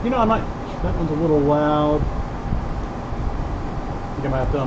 You know, I might. That one's a little loud. I think I might have to.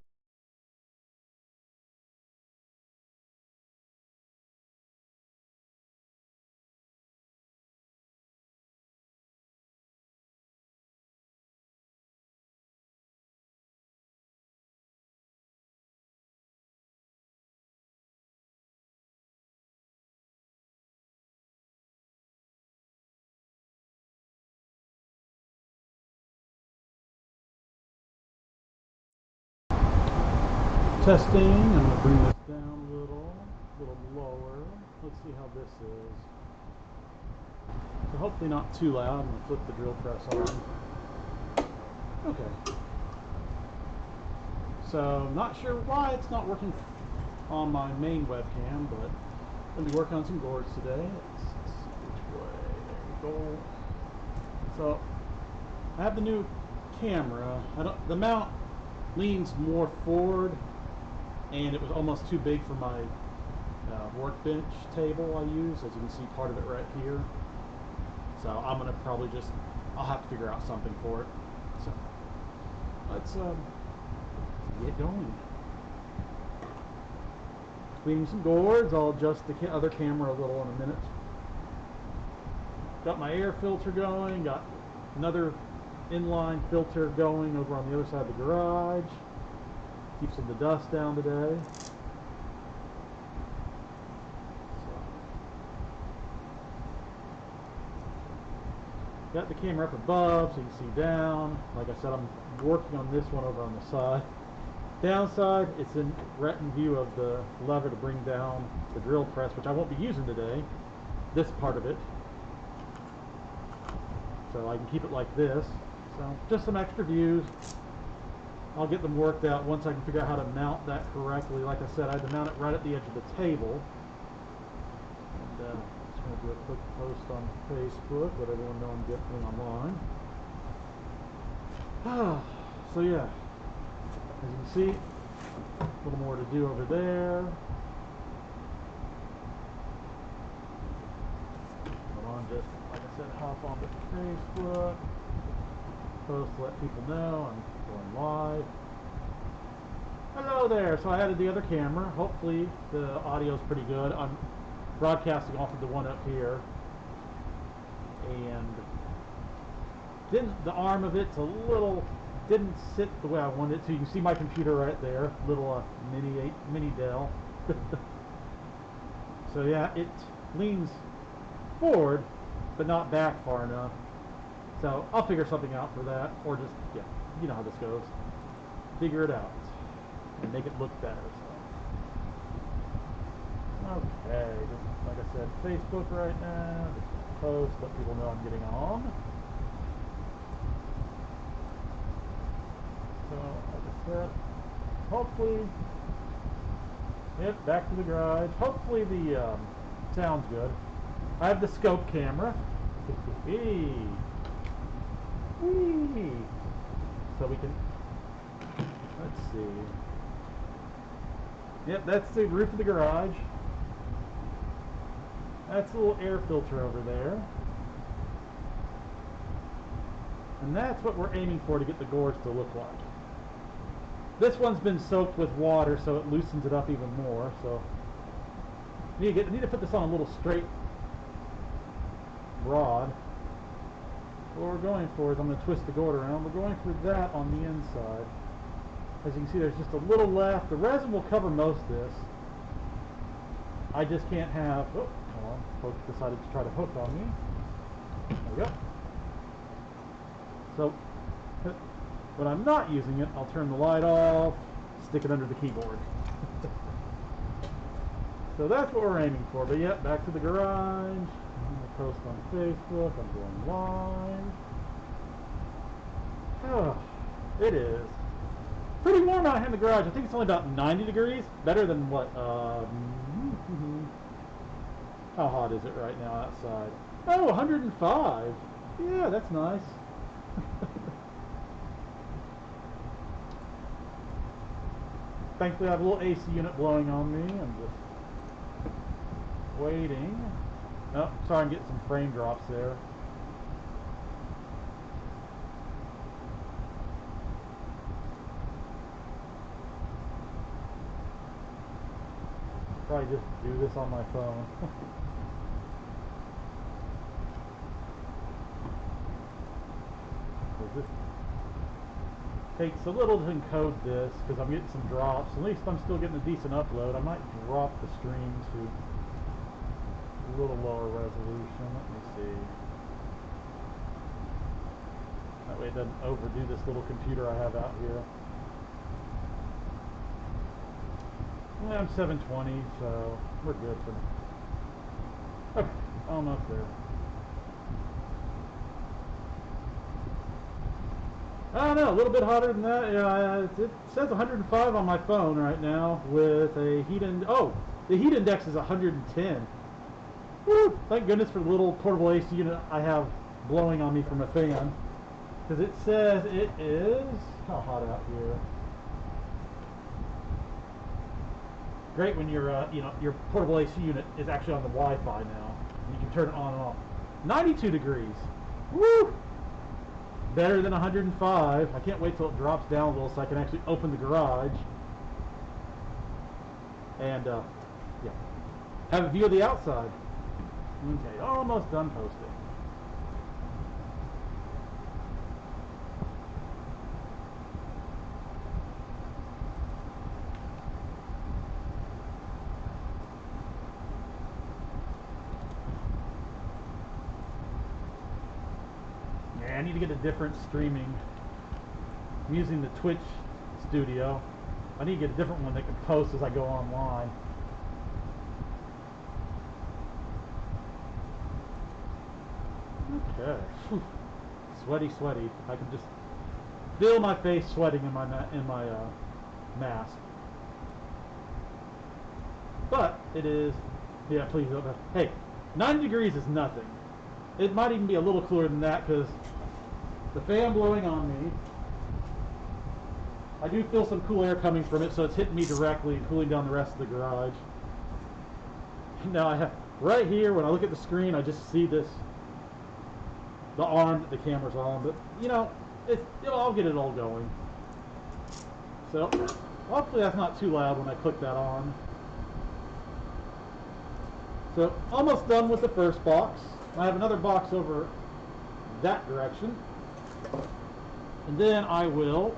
Testing. I'm going to bring this down a little lower. Let's see how this is. So hopefully not too loud. I'm going to flip the drill press on. Okay. So not sure why it's not working on my main webcam, but I'm going to be working on some gourds today. Let's see which way. There we go. So I have the new camera. The mount leans more forward, and it was almost too big for my workbench table I use. As you can see, part of it right here. So I'm gonna probably I'll have to figure out something for it. So let's get going. Cleaning some gourds. I'll adjust the other camera a little in a minute. Got my air filter going. Got another inline filter going over on the other side of the garage. Keep some of the dust down today. Got the camera up above so you can see down. Like I said, I'm working on this one over on the side. Downside, it's in retin view of the lever to bring down the drill press, which I won't be using today. This part of it. So I can keep it like this. So just some extra views. I'll get them worked out once I can figure out how to mount that correctly. Like I said, I had to mount it right at the edge of the table. And just going to do a quick post on Facebook, let everyone know I'm getting online. So yeah, as you can see, a little more to do over there. Hold on, just like I said, hop onto Facebook, post to let people know I'm going live. Hello there. So I added the other camera. Hopefully the audio is pretty good. I'm broadcasting off of the one up here, and the arm of it's a little didn't sit the way I wanted it to. You can see my computer right there, little mini Dell. So yeah, it leans forward, but not back far enough. So I'll figure something out for that, or just, yeah, you know how this goes. Figure it out and make it look better. So okay, just like I said, Facebook right now. Just post, let people know I'm getting on. So like I said, hopefully, yep, back to the garage. Hopefully the sound's good. I have the scope camera. So we can, let's see. Yep, that's the roof of the garage. That's a little air filter over there. And that's what we're aiming for to get the gourds to look like. This one's been soaked with water, so it loosens it up even more. So I need to put this on a little straight rod. What we're going for is, I'm going to twist the gourd around. We're going for that on the inside. As you can see, there's just a little left. The resin will cover most of this. I just can't have, oh, come on, hook decided to try to hook on me. There we go. So when I'm not using it, I'll turn the light off, stick it under the keyboard. So that's what we're aiming for. But yeah, back to the garage. I'm going to post on Facebook. I'm going live. Oh, it is pretty warm out here in the garage. I think it's only about 90 degrees. Better than what? How hot is it right now outside? Oh, 105. Yeah, that's nice. Thankfully, I have a little AC unit blowing on me. I'm just waiting. Oh, sorry, I'm getting some frame drops there. Probably just do this on my phone. This takes a little to encode this because I'm getting some drops. At least I'm still getting a decent upload. I might drop the stream to a little lower resolution. Let me see. That way it doesn't overdo this little computer I have out here. Yeah, I'm 720, so we're good for now. Okay, almost there. I don't know, a little bit hotter than that. Yeah, it says 105 on my phone right now with a heat index. Oh, the heat index is 110. Woo! Thank goodness for the little portable AC unit I have blowing on me from a fan. Because it says it is, how hot out here? Great when your your portable AC unit is actually on the Wi-Fi now. You can turn it on and off. 92 degrees. Woo! Better than 105. I can't wait till it drops down a little so I can actually open the garage and yeah, have a view of the outside. Okay, almost done posting. I need to get a different streaming. I'm using the Twitch studio. I need to get a different one that can post as I go online. Okay. Whew. Sweaty, sweaty. I can just feel my face sweating in my mask. But it is, yeah, please don't. Hey, 90 degrees is nothing. It might even be a little cooler than that because the fan blowing on me, I do feel some cool air coming from it, so it's hitting me directly and cooling down the rest of the garage. Now I have, right here, when I look at the screen, I just see this, the arm that the camera's on, but you know, I'll get it all going. So, hopefully that's not too loud when I click that on. So, almost done with the first box. I have another box over that direction. And then I will,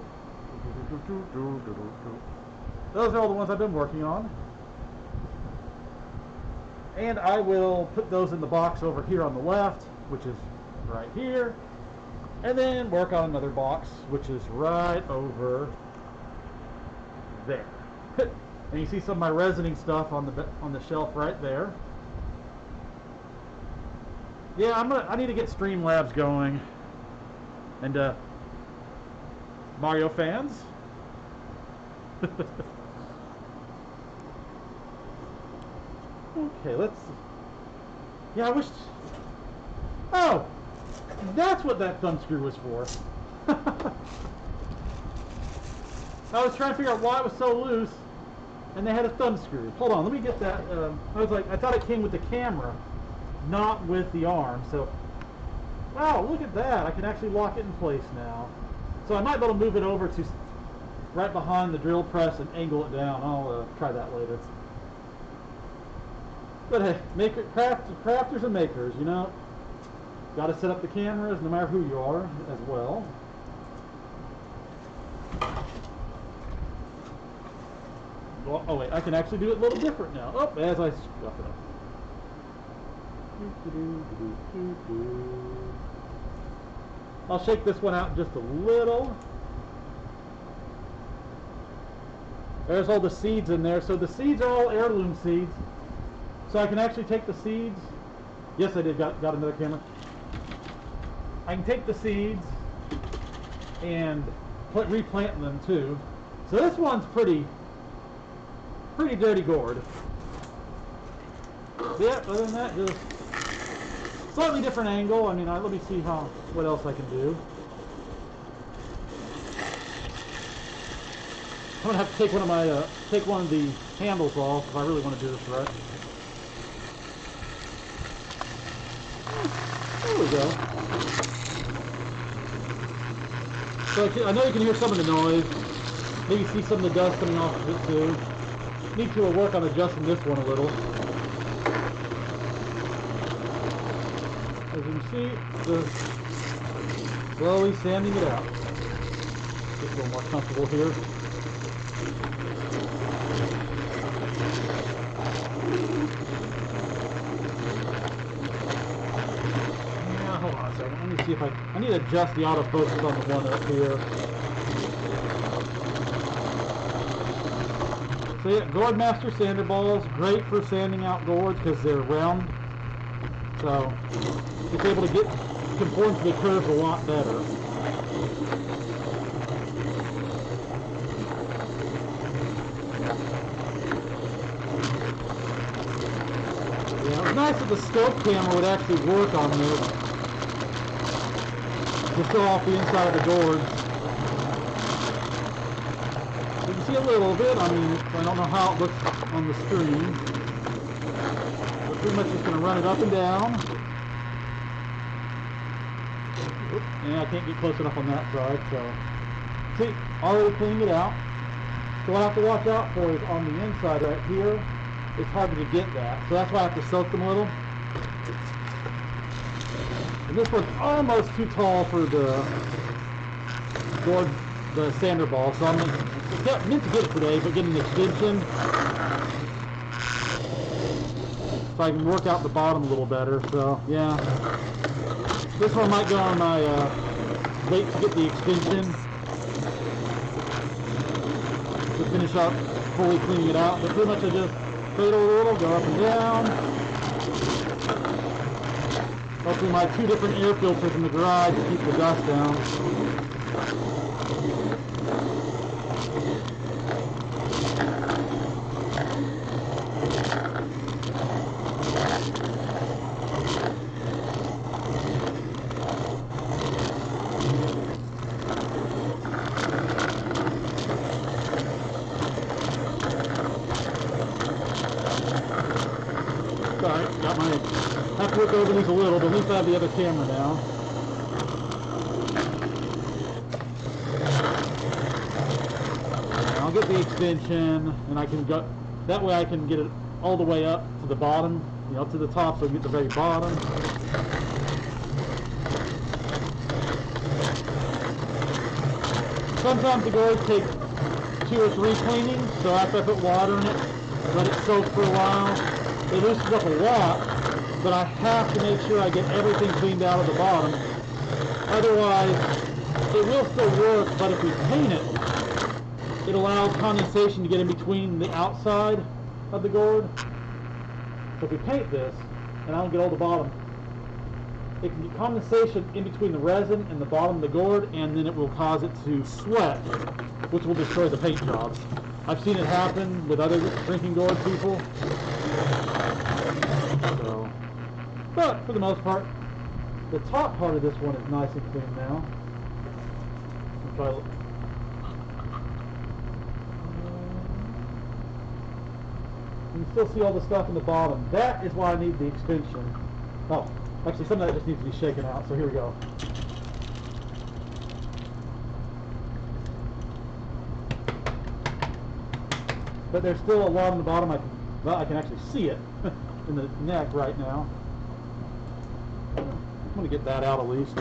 those are all the ones I've been working on. And I will put those in the box over here on the left, which is right here. And then work on another box, which is right over there. And you see some of my resining stuff on the shelf right there. Yeah, I need to get Streamlabs going. And Mario fans. Okay, let's. Yeah, I wish. Oh, that's what that thumb screw was for. I was trying to figure out why it was so loose, and they had a thumb screw. Hold on, let me get that. I thought it came with the camera, not with the arm. So, wow, look at that! I can actually lock it in place now. So I might be able to move it over to right behind the drill press and angle it down. I'll try that later. But hey, crafters and makers, you know. Got to set up the cameras no matter who you are as well. Oh wait, I can actually do it a little different now. Oh, as I scuff it up. I'll shake this one out just a little. There's all the seeds in there. So the seeds are all heirloom seeds. So I can actually take the seeds. Yes, I did. Got another camera. I can take the seeds and replant them too. So this one's pretty dirty gourd. Yeah, other than that, just slightly different angle. I mean, let me see what else I can do. I'm gonna have to take one of the handles off if I really want to do this right. There we go. So I know you can hear some of the noise. Maybe see some of the dust coming off of it too. need to work on adjusting this one a little. As you can see, just slowly sanding it out. Get a little more comfortable here. Hold on a second. Let me see if I need to adjust the autofocus on the one up here. So yeah, Gourd Master sander balls, great for sanding out gourds because they're round. So it's able to conform to the curves a lot better. Yeah, it was nice that the scope camera would actually work on this. Just go off the inside of the gourd. You can see a little bit. I mean, I don't know how it looks on the screen. We're pretty much just going to run it up and down. Oops, yeah, I can't get close enough on that side. So, see, already cleaning it out. So what I have to watch out for is on the inside right here. It's harder to get that. So that's why I have to soak them a little. And this one's almost too tall for the gourd, the sander ball, so I'm meant to get it today, but getting an extension so I can work out the bottom a little better. So yeah, this one might go on my wait to get the extension to finish up fully cleaning it out. But pretty much I just cradle a little, go up and down. Hopefully my 2 different air filters in the garage to keep the dust down. Alright, got my... have to look over these a little, but at least I have the other camera now. I'll get the extension, and I can go... that way I can get it all the way up to the bottom, you know, to the top, so I get the very bottom. Sometimes the gourds take 2 or 3 cleanings, so after I put water in it, let it soak for a while. It loosens up a lot, but I have to make sure I get everything cleaned out of the bottom. Otherwise, it will still work, but if we paint it, it allows condensation to get in between the outside of the gourd. So if we paint this, and I don't get all the bottom, it can get condensation in between the resin and the bottom of the gourd, and then it will cause it to sweat, which will destroy the paint jobs. I've seen it happen with other drinking gourd people. So, but for the most part, the top part of this one is nice and clean now. I'll try to... you can still see all the stuff in the bottom. That is why I need the extension. Oh, actually some of that just needs to be shaken out, so here we go. But there's still a lot on the bottom. I can actually see it in the neck right now. I'm going to get that out at least.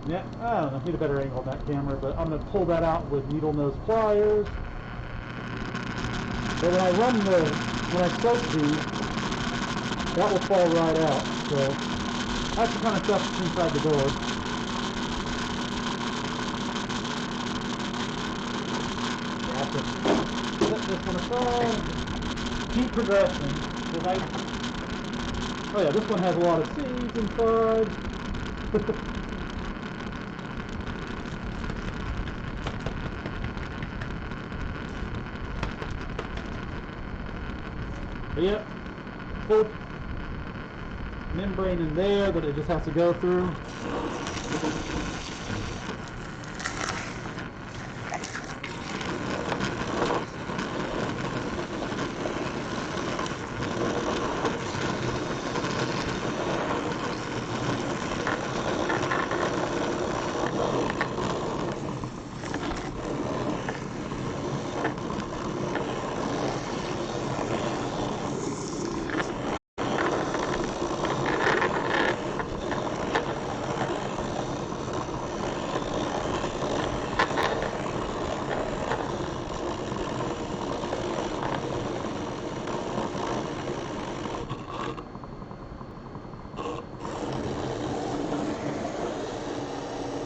Yeah, I don't know, need a better angle on that camera, but I'm going to pull that out with needle nose pliers. But when I soak these, that will fall right out. So that's the kind of stuff that's inside the gourd. I have to set this one aside. Keep progressing. Oh yeah, this one has a lot of seeds inside. But yep, full membrane in there that it just has to go through.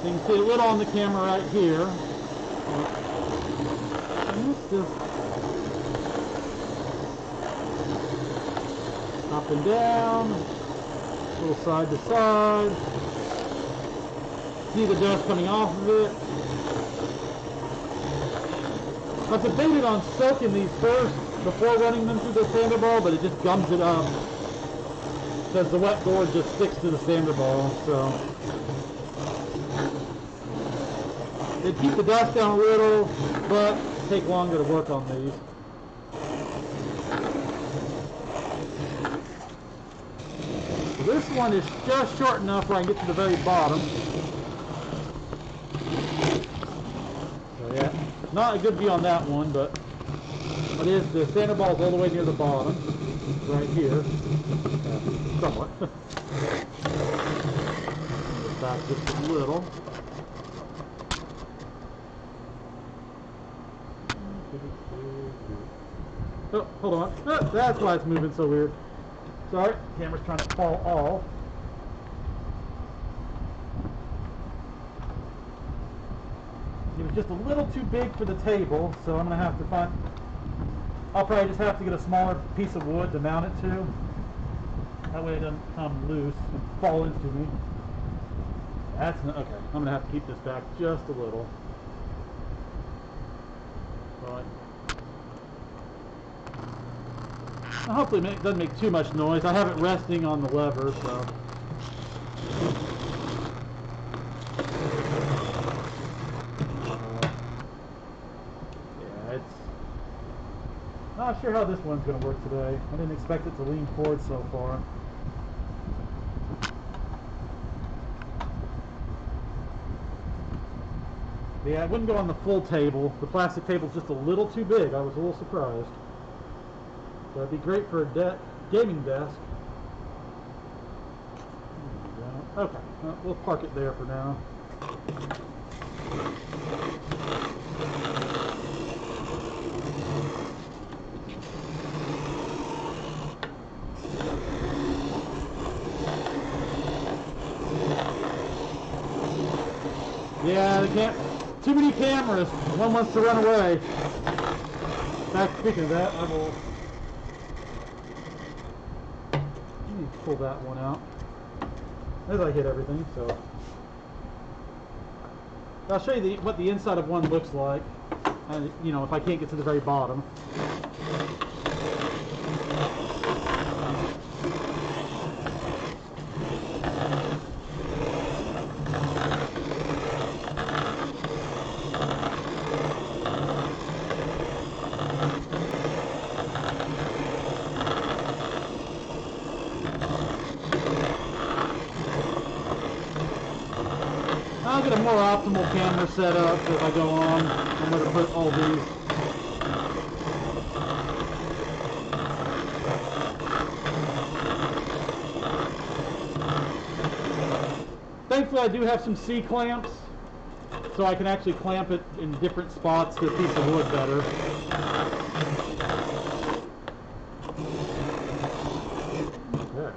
You can see a little on the camera right here. And it's just up and down, a little side to side. See the dust coming off of it. I've debated on soaking these first before running them through the sander ball, but it just gums it up because the wet gourd just sticks to the sander ball. So they keep the dust down a little, but take longer to work on these. So this one is just short enough where I can get to the very bottom. So yeah, not a good view on that one, but it is, the sander ball is all the way near the bottom, right here, somewhat. Back just a little. Oh, hold on. Oh, that's why it's moving so weird. Sorry, camera's trying to fall off. It was just a little too big for the table, so I'm going to have to find... I'll probably just have to get a smaller piece of wood to mount it to. That way it doesn't come loose and fall into me. That's not... Okay, I'm going to have to keep this back just a little. Right. Hopefully it doesn't make too much noise. I have it resting on the lever, so... yeah, it's... not sure how this one's going to work today. I didn't expect it to lean forward so far. Yeah, it wouldn't go on the full table. The plastic table's just a little too big. I was a little surprised. That'd be great for a gaming desk. Okay, well, we'll park it there for now. Yeah, they can't. Too many cameras. One wants to run away. In fact, speaking of that, I will. Pull that one out as I hit everything. So I'll show you what the inside of one looks like, and you know, if I can't get to the very bottom. I'll get a more optimal camera set up as I go on. I'm going to put all these. Thankfully I do have some C-clamps, so I can actually clamp it in different spots to a piece of wood better. Okay.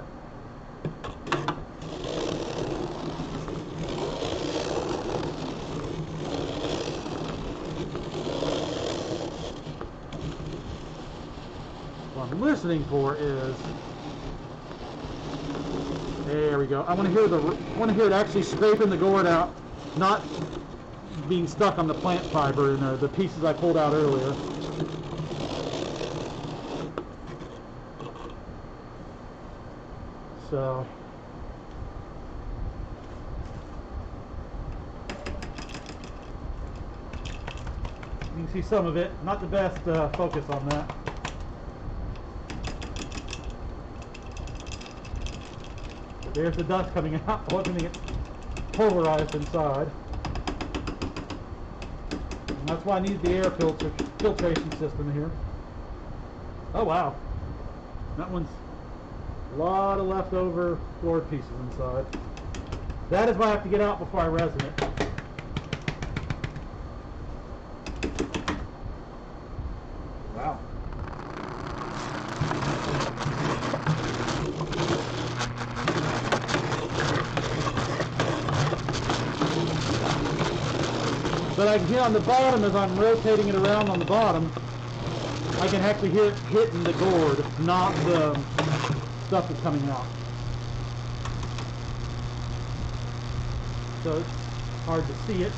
What I'm listening for is, there we go. I want to hear it actually scraping the gourd out, not being stuck on the plant fiber and the pieces I pulled out earlier. So you can see some of it. Not the best focus on that. There's the dust coming out. I wasn't getting pulverized inside. And that's why I need the air filtration system here. Oh wow. That one's a lot of leftover gourd pieces inside. That is why I have to get out before I resin it. Wow. But I can hear on the bottom, as I'm rotating it around on the bottom, I can actually hear it hitting the gourd, not the stuff that's coming out. So it's hard to see it.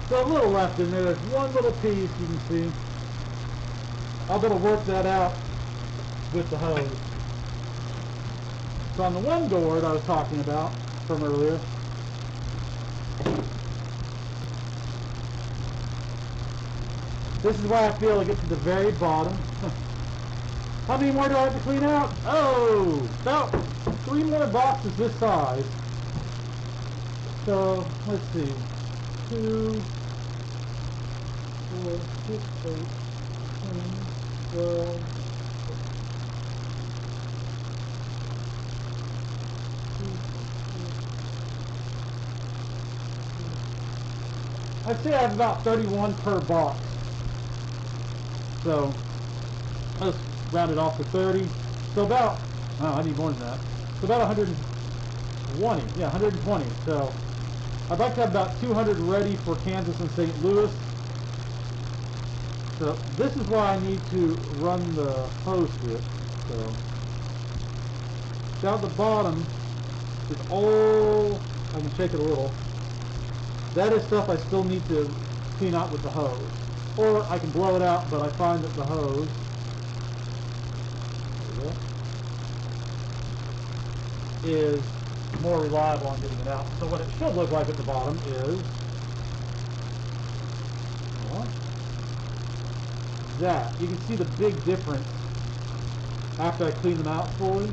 So a little left in there. There's one little piece you can see. I'll be able to work that out with the hose. So on the one gourd I was talking about from earlier, this is why I feel it gets to the very bottom. How many more do I have to clean out? Oh, about 3 more boxes this size. So let's see, 2, 4, 6, 8, 10, 12. I'd say I have about 31 per box. So let's round it off to 30. So about, oh, I need more than that. So about 120. Yeah, 120. So I'd like to have about 200 ready for Kansas and St. Louis. So this is why I need to run the hose through it. So down at the bottom is all, I can shake it a little. That is stuff I still need to clean out with the hose. Or I can blow it out, but I find that the hose is more reliable on getting it out. So what it should look like at the bottom is that. You can see the big difference after I clean them out fully.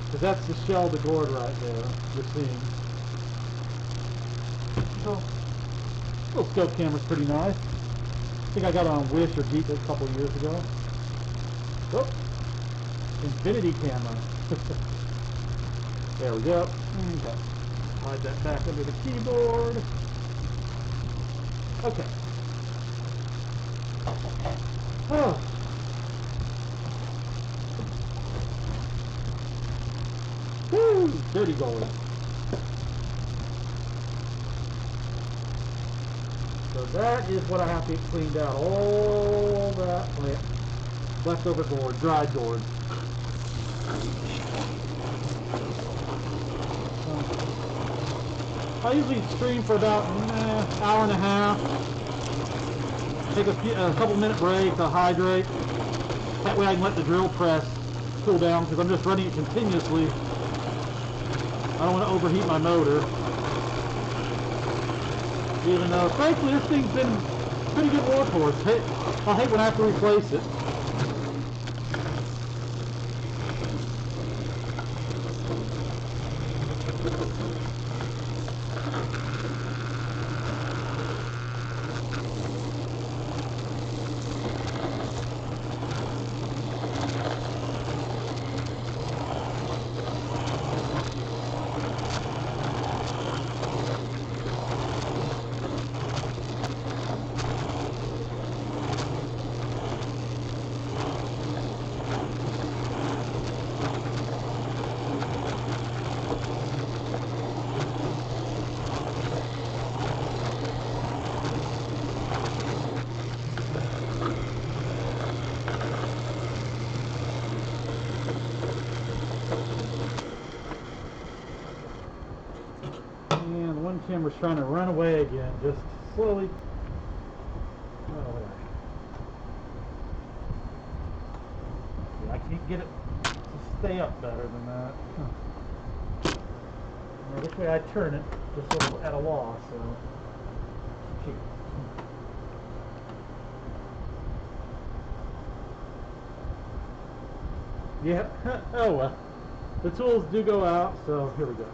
Because that's the shell of the gourd right there, you're seeing. So, little scope camera's pretty nice. I think I got it on Wish or Geek a couple of years ago. Oh, infinity camera. There we go. Okay. Slide that back under the keyboard. Okay. Oh. Woo! Dirty gold. So that is what I have to get cleaned out. All that leftover gourd, dried gourd. I usually stream for about an hour and a half. Take a couple minute break to hydrate. That way I can let the drill press cool down because I'm just running it continuously. I don't want to overheat my motor. Even though, frankly, this thing's been a pretty good workhorse. I'll hate when I have to replace it. Camera's trying to run away again, just slowly run away. Yeah, I can't get it to stay up better than that. Well, which way I turn it, just sort of at a loss, so shoot. Yeah, oh well. The tools do go out, so here we go.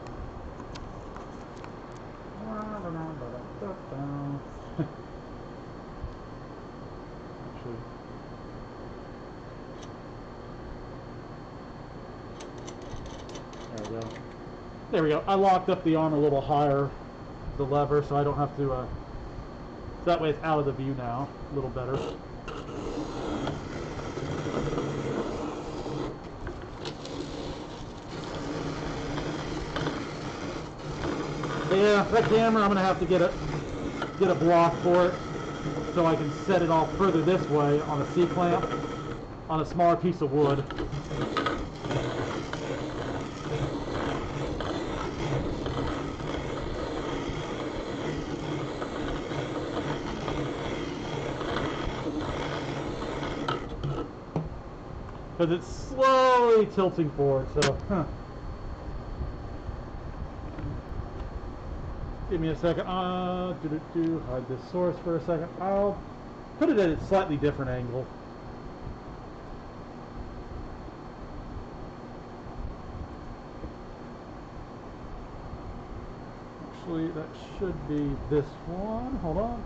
There we go. There we go. I locked up the arm a little higher, the lever, so I don't have to, that way it's out of the view now, a little better. Yeah, that camera, I'm gonna have to get a block for it so I can set it off further this way on a C-clamp on a smaller piece of wood. Because it's slowly tilting forward, so give me a second. Hide this source for a second. I'll put it at a slightly different angle. Actually, that should be this one. Hold on.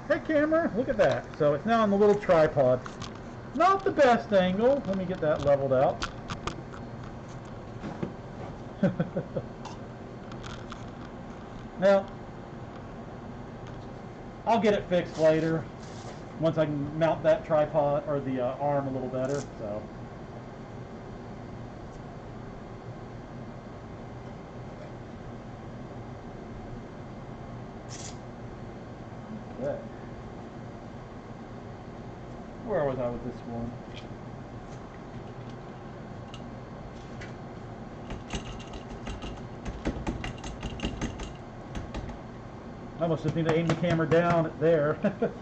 Hey camera, look at that. So it's now on the little tripod. Not the best angle. Let me get that leveled out. Now, I'll get it fixed later once I can mount that tripod or the arm a little better. So. Okay. Where was I with this one? I must just need to aim the camera down there. There's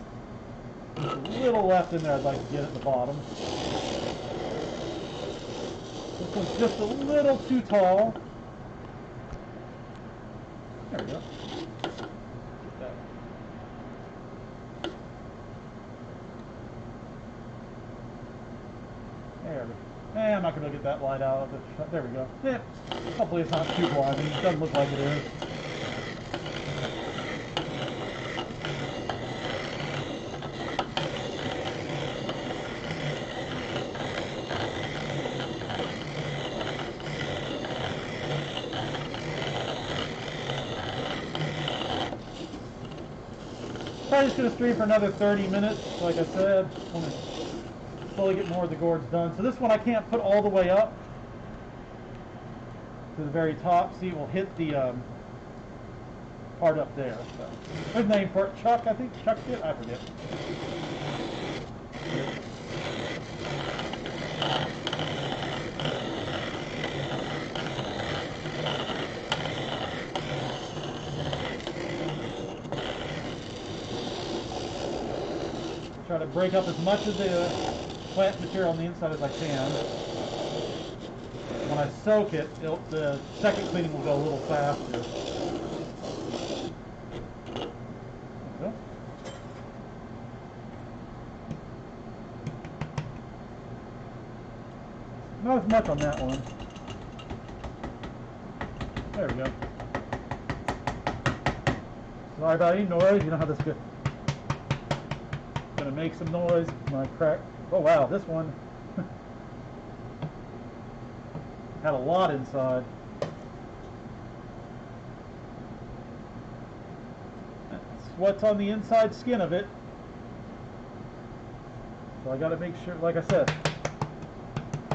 a little left in there I'd like to get at the bottom. This one's just a little too tall. There we go. There we go. I'm not going to get that light out of it. There we go. Yeah. Hopefully it's not too blinding. It doesn't look like it is. Probably just going to stream for another 30 minutes, like I said. I want to slowly get more of the gourds done. So this one I can't put all the way up to the very top. See, it will hit the part up there. So, there's a name for it. Chuck, I think. Chuck it? I forget. Try to break up as much of the plant material on the inside as I can. When I soak it, the second cleaning will go a little faster. There we go. Not as much on that one. There we go. Sorry about any noise. You know how this goes. Gonna make some noise when I crack. Oh wow, this one had a lot inside. That's what's on the inside skin of it. So I gotta make sure, like I said,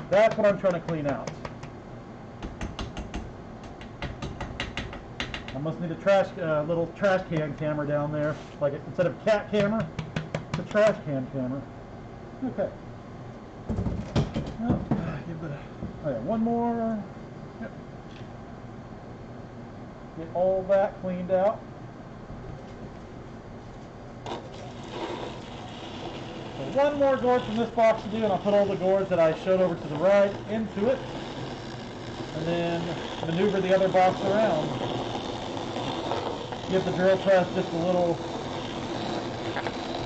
that's what I'm trying to clean out. I must need a little trash can camera down there. Like instead of cat camera, it's a trash can camera. Okay. Oh, yeah, one more. Yep. Get all that cleaned out. So one more gourd from this box to do, and I'll put all the gourds that I showed over to the right into it, and then maneuver the other box around. Give the drill press just a little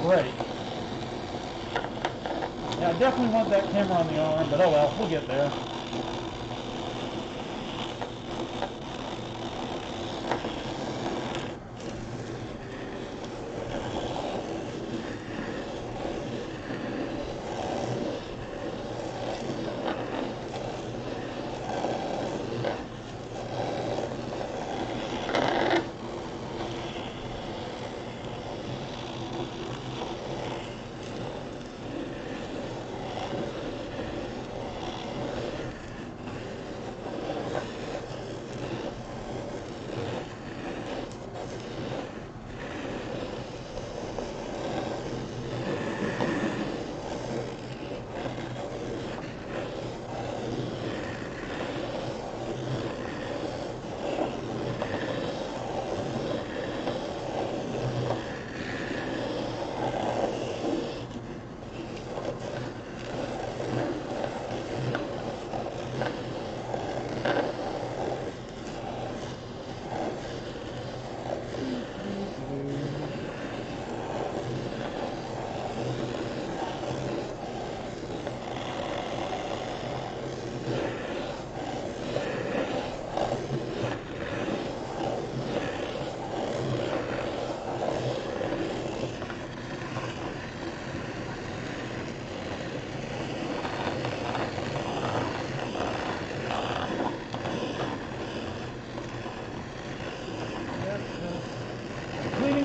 break. Yeah, I definitely want that camera on the arm, but oh well, we'll get there.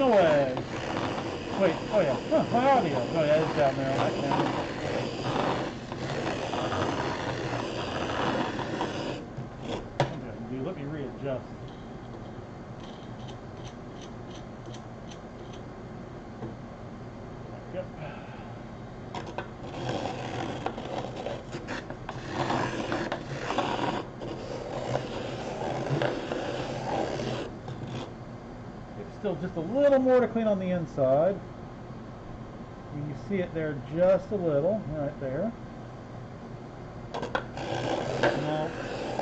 Away. Wait, oh yeah, huh, my audio. Oh yeah, it's down there on that camera. Okay, let me readjust. Yep. Still just a little more to clean on the inside. You see it there just a little, right there. And I'll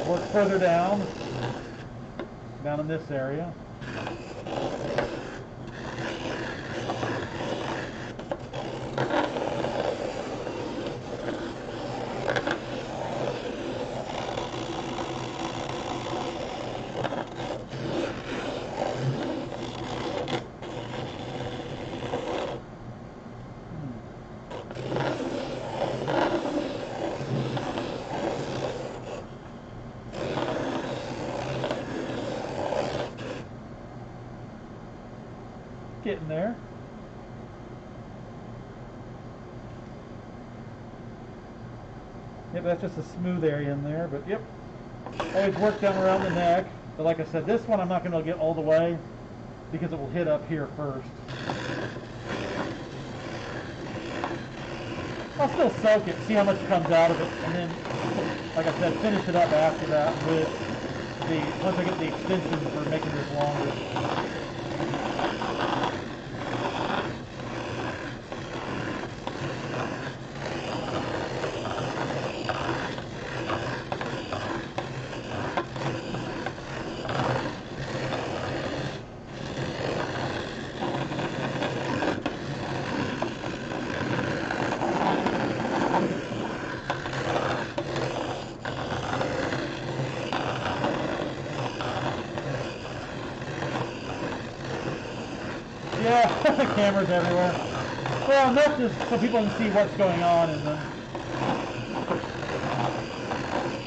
work further down in this area. Getting there. Yep, that's just a smooth area in there, but yep. Always work down around the neck. But like I said, this one I'm not going to get all the way because it will hit up here first. I'll still soak it, see how much comes out of it, and then, like I said, finish it up after that with once I get the extension for making this longer. Yeah, cameras everywhere. Well, not just so people can see what's going on in them.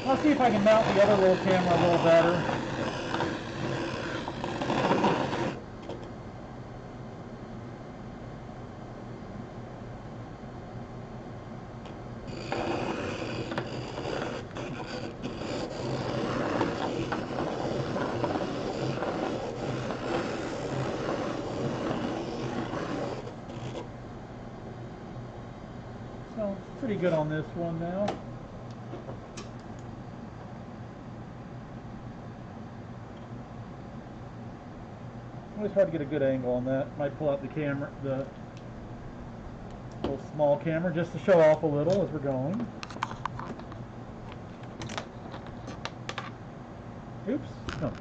I'll see if I can mount the other little camera a little better. So, pretty good on this one now. Always hard to get a good angle on that. Might pull out the camera, the little small camera, just to show off a little as we're going. Oops, no.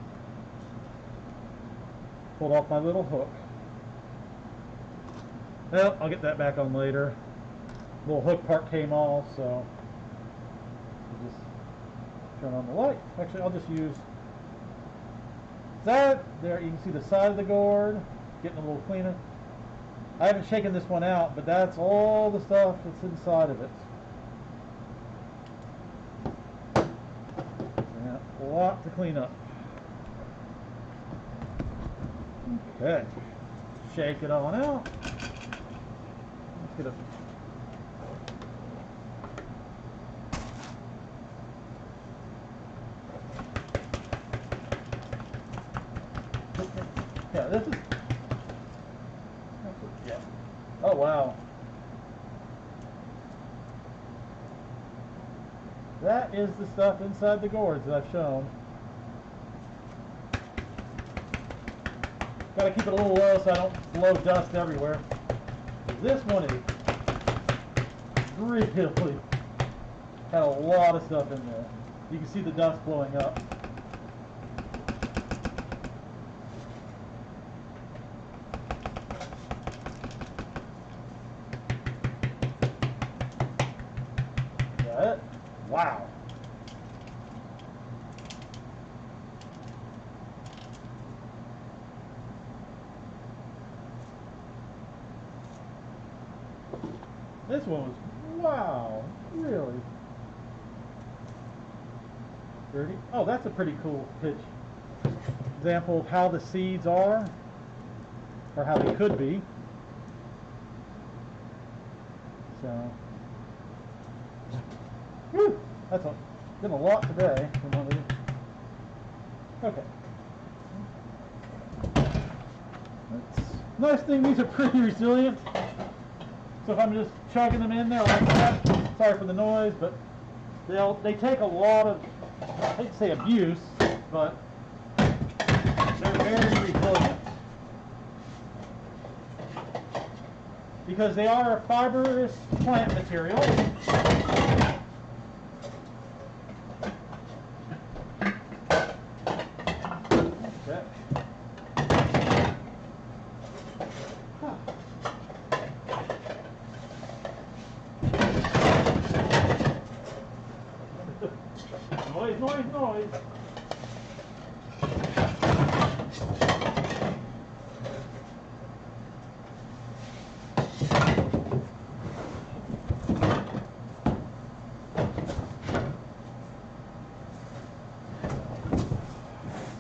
Pulled off my little hook. Well, I'll get that back on later. Little hook part came off, so I'll just turn on the light. Actually, I'll just use that. There, you can see the side of the gourd, getting a little cleaner. I haven't shaken this one out, but that's all the stuff that's inside of it. Yeah, a lot to clean up. Okay, shake it on out. Let's get a yeah, this is yeah. Oh wow. That is the stuff inside the gourds that I've shown. Gotta keep it a little low so I don't blow dust everywhere. This one is really had a lot of stuff in there. You can see the dust blowing up. Got it? Wow. This one was, wow, really dirty. Oh, that's a pretty cool pitch example of how the seeds are, or how they could be. So, whew, that's been a lot today. Okay. Nice thing, these are pretty resilient. So if I'm just chugging them in there like that, sorry for the noise, but they take a lot of, I hate to say abuse, but they're very resilient. Because they are a fibrous plant material. Okay. Noise, noise, noise.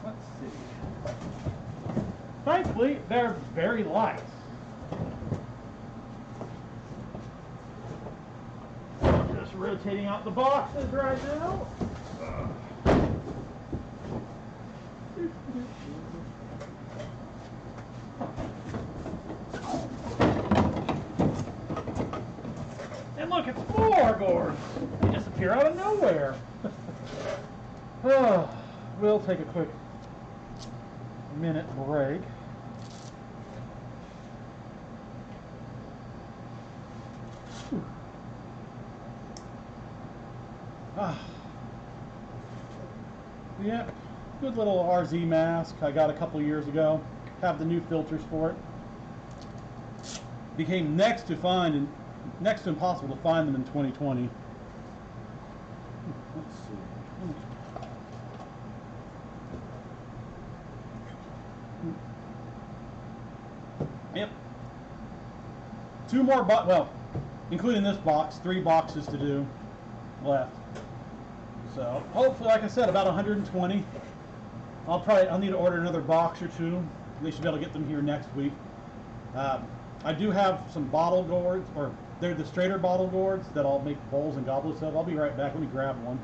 Let's see. Thankfully, they're very light. Just rotating out the boxes right now. And look, it's more gourds. They disappear out of nowhere. Oh, we'll take a quick minute break. Yeah, good little RZ mask I got a couple years ago. Have the new filters for it. Became next to impossible to find them in 2020. Let's see. Yep, 2 more, well, including this box, 3 boxes to do left. So hopefully, like I said, about 120. I'll need to order another box or 2. They should be able to get them here next week. I do have some bottle gourds, or they're the straighter bottle gourds that I'll make bowls and goblets of. I'll be right back. Let me grab one.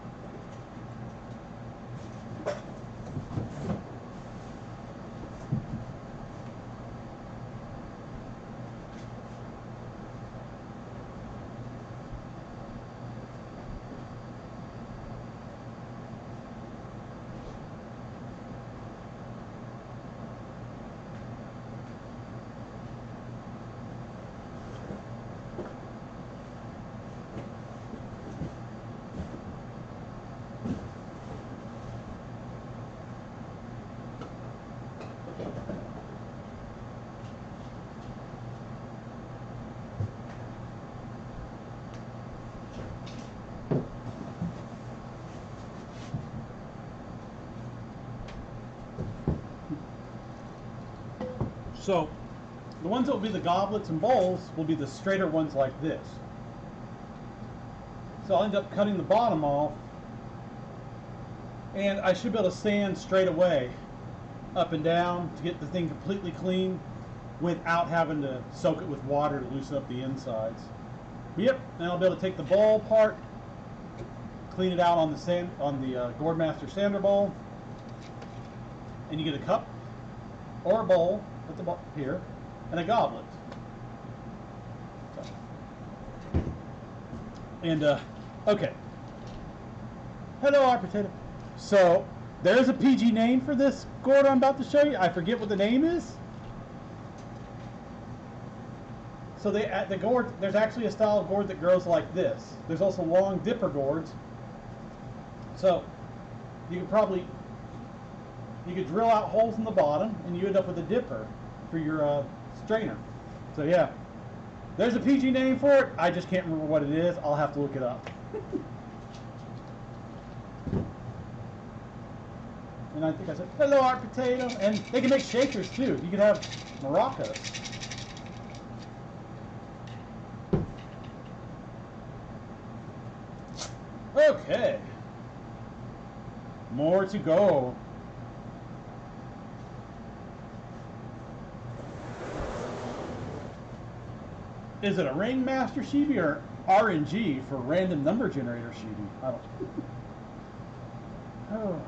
So the ones that will be the goblets and bowls will be the straighter ones like this. So I'll end up cutting the bottom off, and I should be able to sand straight away up and down to get the thing completely clean without having to soak it with water to loosen up the insides. But yep, and I'll be able to take the bowl part, clean it out on the Gourd Master sander bowl, and you get a cup or a bowl at the here, and a goblet. So. And okay. Hello, our potato. So there's a PG name for this gourd I'm about to show you. I forget what the name is. So the gourd, there's actually a style of gourd that grows like this. There's also long dipper gourds. So you could drill out holes in the bottom, and you end up with a dipper for your strainer. So yeah, there's a PG name for it. I just can't remember what it is. I'll have to look it up. And I think I said, hello, our potato. And they can make shakers too. You could have maracas. Okay. More to go. Is it a Ringmaster Shibi or RNG for random number generator Shibi? I don't know. Oh.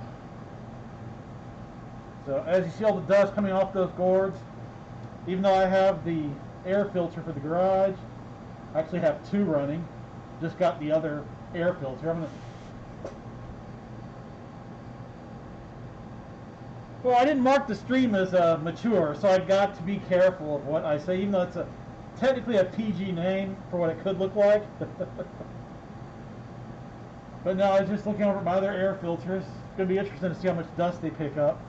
So as you see all the dust coming off those gourds, even though I have the air filter for the garage, I actually have 2 running. Just got the other air filter. Well, I didn't mark the stream as mature, so I got to be careful of what I say, even though it's technically a PG name for what it could look like. But no, I was just looking over at my other air filters. It's going to be interesting to see how much dust they pick up.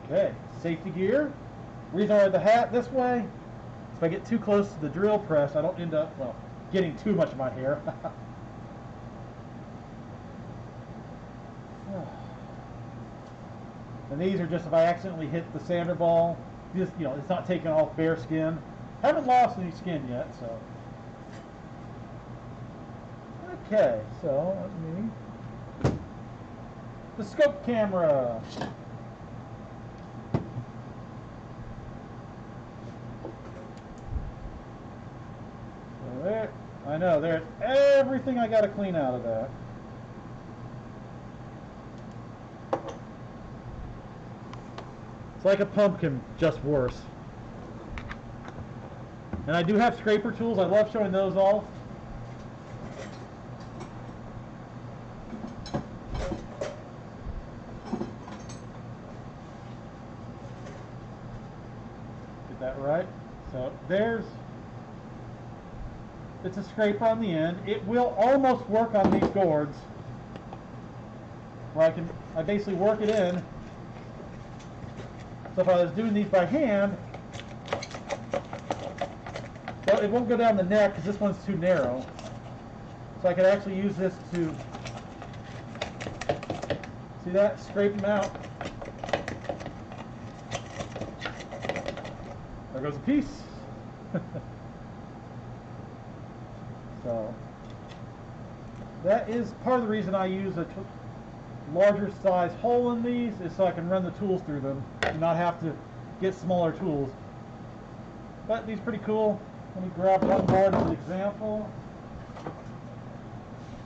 Okay, safety gear. Reason I wear the hat this way, if I get too close to the drill press, I don't end up, well, getting too much of my hair. And these are just if I accidentally hit the sander ball, just, you know, it's not taking off bare skin. Haven't lost any skin yet, so. Okay, so let me, the scope camera. So there, I know, there's everything I got to clean out of that. It's like a pumpkin, just worse. And I do have scraper tools. I love showing those off. Get that right. So there's, it's a scraper on the end. It will almost work on these gourds, where I basically work it in. So if I was doing these by hand, well, it won't go down the neck because this one's too narrow. So I could actually use this to See that? Scrape them out. There goes a piece. So that is part of the reason I use a larger size hole in these, is so I can run the tools through them and not have to get smaller tools. But these are pretty cool. Let me grab one board as an example.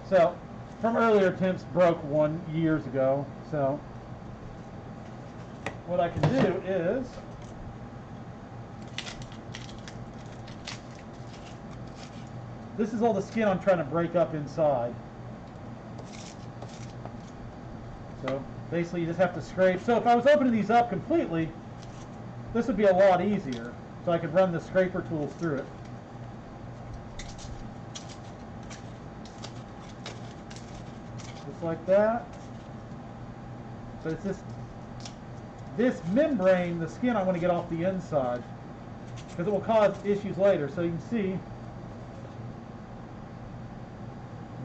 So from earlier attempts, broke one years ago. So what I can do is this is all the skin I'm trying to break up inside. So basically you just have to scrape. So if I was opening these up completely, this would be a lot easier. So I could run the scraper tools through it. Just like that. But it's this membrane, the skin I want to get off the inside, because it will cause issues later. So you can see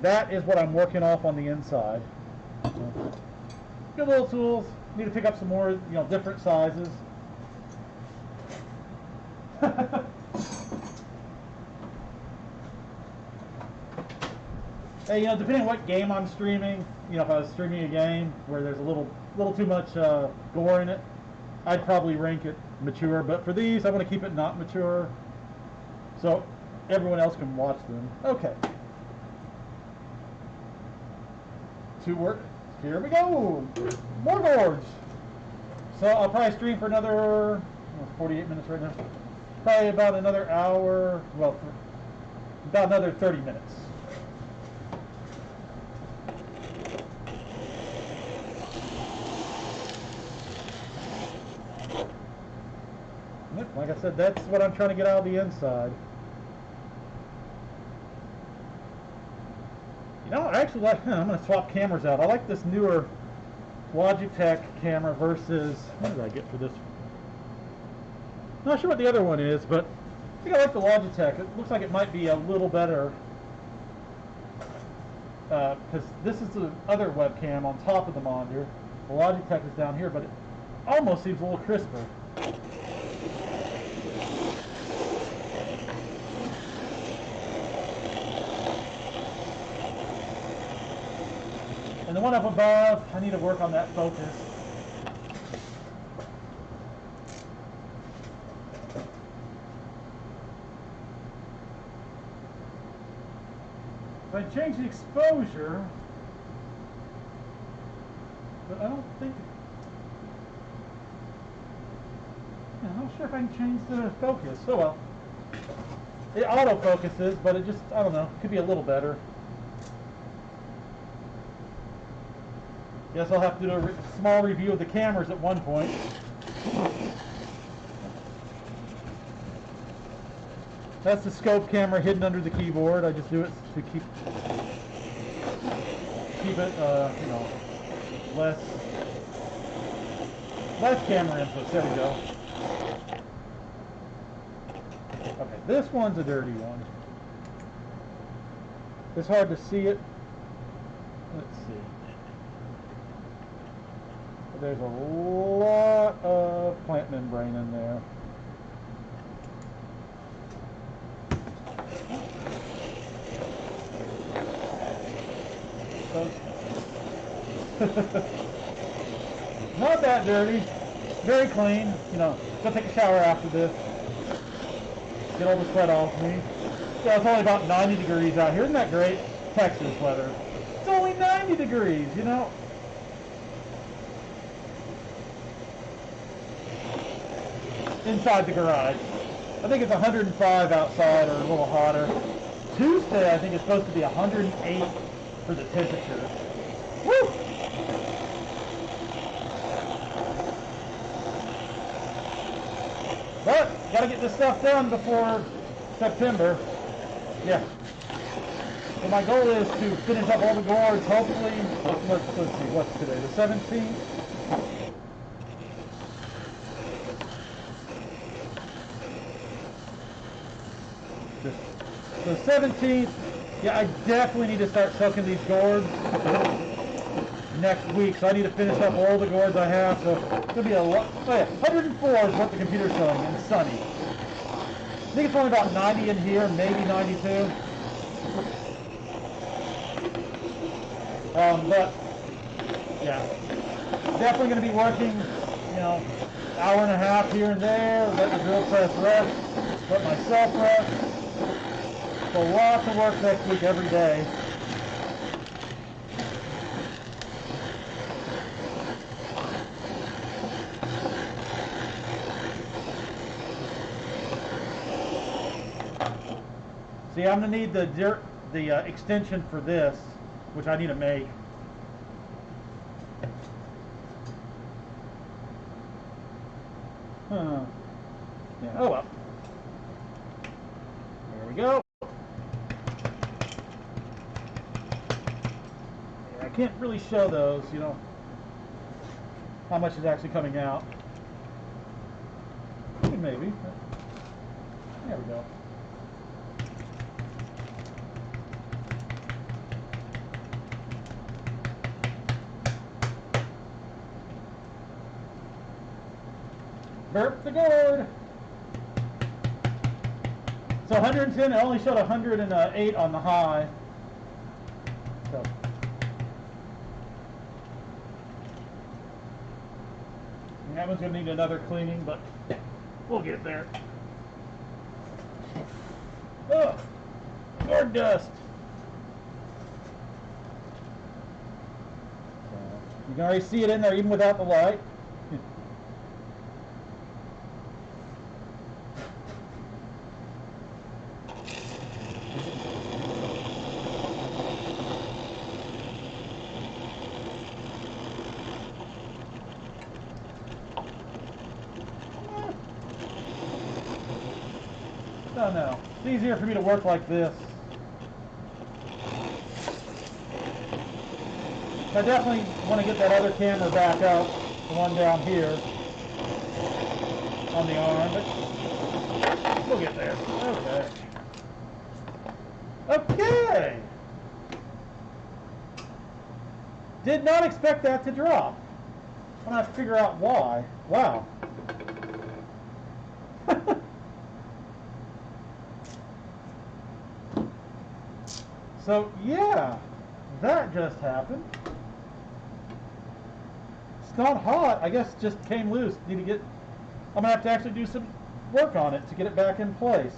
that is what I'm working off on the inside. Good little tools. Need to pick up some more, different sizes. Hey, depending on what game I'm streaming, if I was streaming a game where there's a little too much gore in it, I'd probably rank it mature. But for these, I want to keep it not mature, so everyone else can watch them. Okay. To work. Here we go. More gourds. So I'll probably stream for another 48 minutes right now. Probably about another hour. Well, about another 30 minutes. Yep, like I said, that's what I'm trying to get out of the inside. I actually like, I'm going to swap cameras out. I like this newer Logitech camera versus, what did I get for this? Not sure what the other one is, but I think I like the Logitech. It looks like it might be a little better, because this is the other webcam on top of the monitor. The Logitech is down here, but it almost seems a little crisper. And the one up above, I need to work on that focus. If I change the exposure, but I don't think, I'm not sure if I can change the focus. Oh well. It auto-focuses, but it just, I don't know, could be a little better. Guess I'll have to do a small review of the cameras at one point. That's the scope camera hidden under the keyboard. I just do it to keep it, less camera inputs. There we go. Okay, this one's a dirty one. It's hard to see it. Let's see. There's a lot of plant membrane in there. Not that dirty. Very clean. Go take a shower after this. Get all the sweat off me. So it's only about 90 degrees out here. Isn't that great? Texas weather. It's only 90 degrees, Inside the garage. I think it's 105 outside or a little hotter. Tuesday, I think it's supposed to be 108 for the temperature. Woo! But, gotta get this stuff done before September. Yeah. So my goal is to finish up all the gourds, hopefully, let's see, what's today, the 17th? So 17th, yeah, I definitely need to start soaking these gourds. next week, so I need to finish up all the gourds I have. So it's gonna be a lot. Oh yeah, 104 is what the computer's showing, and sunny. I think it's only about 90 in here, maybe 92. But yeah, definitely going to be working, you know, hour and a half here and there. Let the drill press rest. Let myself rest. So lots of work next week every day. See, I'm going to need the extension for this, which I need to make. Huh. Yeah, oh well. There we go. Yeah, I can't really show those, you know, how much is actually coming out. Maybe. There we go. Burp the gourd. So 110, it only showed 108 on the high. So and that one's going to need another cleaning, but we'll get there. Oh, gourd dust. So you can already see it in there even without the light. Oh no, it's easier for me to work like this. I definitely want to get that other camera back up, the one down here on the arm, but we'll get there. Okay. Okay. Did not expect that to drop. I'm gonna have to figure out why. Wow. So yeah, that just happened. It's not hot. I guess it just came loose. Need to get. I'm gonna have to actually do some work on it to get it back in place.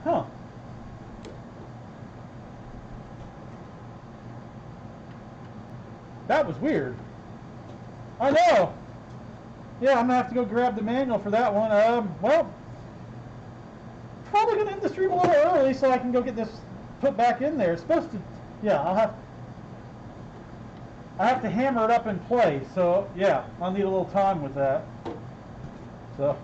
Huh. That was weird. I know. Yeah, I'm gonna have to go grab the manual for that one. Well, probably gonna end the stream a little early so I can go get this put back in there. It's supposed to. Yeah, I have to hammer it up in place. So yeah, I'll need a little time with that. So.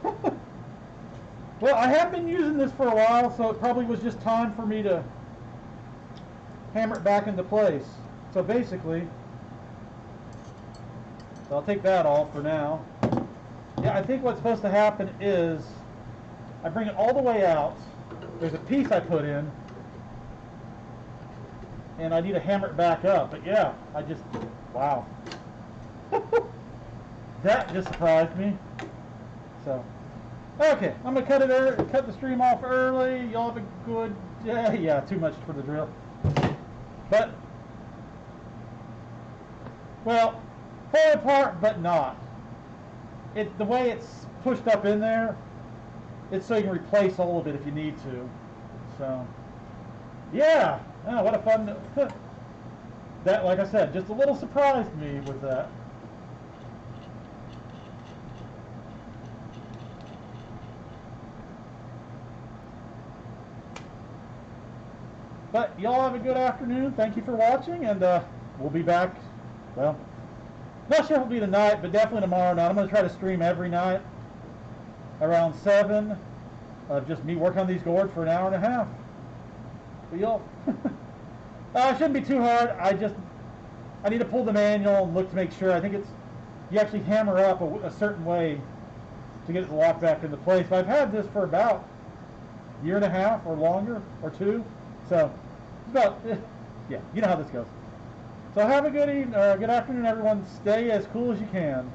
Well, I have been using this for a while, so it probably was just time for me to hammer it back into place. So basically, so I'll take that off for now. Yeah, I think what's supposed to happen is I bring it all the way out. There's a piece I put in, and I need to hammer it back up. But yeah, wow. That just surprised me. So, okay, I'm gonna cut the stream off early. Y'all have a good day. Yeah, too much for the drill. But, well, pull apart, but not. The way it's pushed up in there, it's so you can replace all of it if you need to. So, yeah, oh, what a fun. That, like I said, just a little surprised me with that. But y'all have a good afternoon. Thank you for watching, and we'll be back. Well, not sure if it'll be tonight, but definitely tomorrow night. I'm going to try to stream every night around 7 of just me working on these gourds for an hour and a half. But y'all, it shouldn't be too hard. I need to pull the manual and look to make sure. I think you actually hammer up a certain way to get it to lock back into place. But I've had this for about year and a half or longer or 2. So it's about, yeah, you know how this goes. So have a good evening, good afternoon, everyone. Stay as cool as you can.